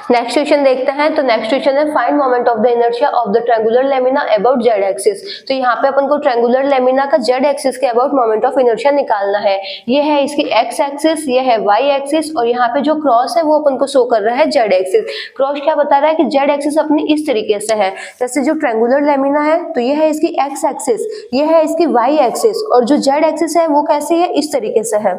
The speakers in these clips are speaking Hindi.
नेक्स्ट क्वेश्चन देखते हैं। तो नेक्स्ट क्वेश्चन है find moment of the inertia of the triangular lamina about Z axis. तो यहाँ पे अपन को ट्रायंगुलर लेमिना का जेड एक्सिस के अबाउट मोमेंट ऑफ इनर्शिया निकालना है। ये है इसकी एक्स एक्सिस, ये है वाई एक्सिस, और यहाँ पे जो क्रॉस है वो अपन को शो कर रहा है जेड एक्सिस। क्रॉस क्या बता रहा है कि जेड एक्सिस अपनी इस तरीके से है, जैसे जो ट्रायंगुलर लेमिना है तो ये है इसकी एक्स एक्सिस, ये है इसकी वाई एक्सिस, और जो जेड एक्सिस है वो कैसी है, इस तरीके से है।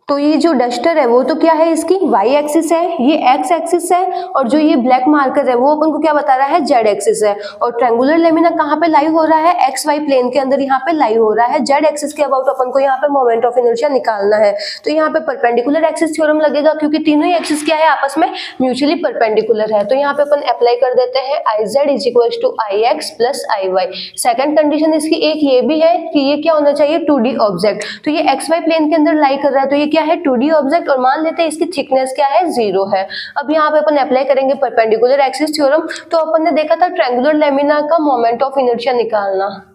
तो ये जो डस्टर है वो तो क्या है, इसकी वाई एक्सिस है, ये एक्स एक्सिस है, और जो ये ब्लैक मार्कर है वो अपन को क्या बता रहा है, जेड एक्सिस है। और ट्रायंगुलर लेमिना कहाँ पे लाई हो रहा है, एक्स वाई प्लेन के अंदर यहाँ पे लाई हो रहा है। जेड एक्सिस के अबाउट अपन को यहाँ पे मोमेंट ऑफ इनर्शिया निकालना है। तो यहाँ पे परपेंडिकुलर एक्सिस थ्योरम लगेगा, क्योंकि तीनों ही एक्सिस क्या है, आपस में म्यूचुअली परपेंडिकुलर है। तो यहाँ पे अपन अप्लाई कर देते हैं I Z is equal to I X plus I Y. Second condition इसकी एक ये भी है कि ये क्या होना चाहिए, 2D ऑब्जेक्ट। तो ये एक्स वाई प्लेन के अंदर लाई कर रहा है, तो ये क्या है, 2D ऑब्जेक्ट, और मान लेते हैं इसकी थिकनेस क्या है, 0 है। अब यहाँ पे अपन अप्लाई करेंगे परपेंडिकुलर एक्सिस थ्योरम। तो अपन ने देखा था ट्रायंगुलर लेमिना का मोमेंट ऑफ इनर्शिया निकालना।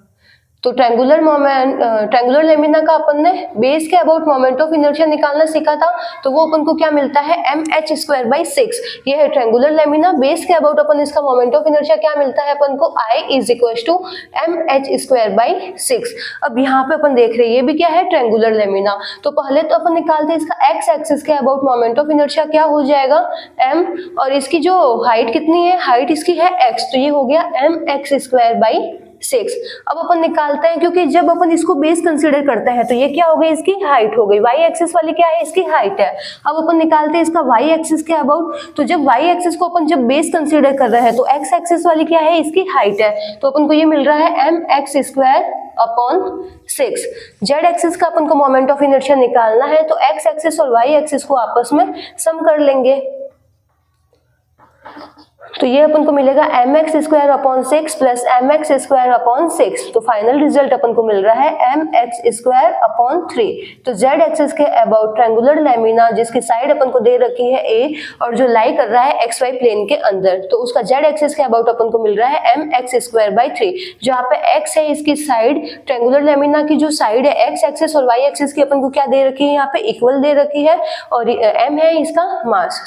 तो ट्रायंगुलर लेमिना का अपन ने बेस के अबाउट मोमेंट ऑफ इनर्शिया निकालना सीखा था। तो वो अपन को क्या मिलता है, mh²/6। ये है ट्रायंगुलर लेमिना, बेस के अबाउट अपन इसका मोमेंट ऑफ इनर्शिया क्या मिलता है अपन को, I is equal to mh²/6। अब यहाँ पे अपन देख रहे हैं ये भी क्या है, ट्रायंगुलर लेमिना। तो पहले तो अपन निकालते हैं इसका एक्स एक्सिस के अबाउट मोमेंट ऑफ इनर्शिया क्या हो जाएगा, m, और इसकी जो हाइट कितनी है, हाइट इसकी है x, तो ये हो गया mx²/6। अब अपन निकालते हैं, क्योंकि जब अपन इसको बेस कंसीडर करते हैं तो ये क्या हो गई, इसकी हाइट हो गई। वाई एक्सिस वाली क्या है, इसकी हाइट है। अब अपन निकालते हैं इसका वाई एक्सिस के अबाउट। तो जब वाई एक्सिस को अपन जब बेस कंसीडर कर रहे हैं तो एक्स एक्सिस वाली क्या है, इसकी हाइट है। तो अपन को ये मिल रहा है mx²/6। जेड एक्सिस का अपन को मोमेंट ऑफ इनर्शिया निकालना है, तो एक्स एक्सिस और वाई एक्सिस को आपस में सम कर लेंगे। तो ये अपन को मिलेगा mx²/6 प्लस mx²/6। तो फाइनल रिजल्ट अपन को मिल रहा है mx²/3। तो जेड एक्सिस के अबाउट ट्रायंगुलर लेमिना जिसकी साइड अपन को दे रखी है a, और जो लाई कर रहा है एक्स वाई प्लेन के अंदर, तो उसका जेड एक्सिस के अबाउट अपन को मिल रहा है mx²/3। जहाँ पे x है इसकी साइड, ट्रायंगुलर लेमिना की जो साइड है एक्स एक्सिस और वाई एक्सिस की अपन को क्या दे रखी है, यहाँ पे इक्वल दे रखी है, और m है इसका मास।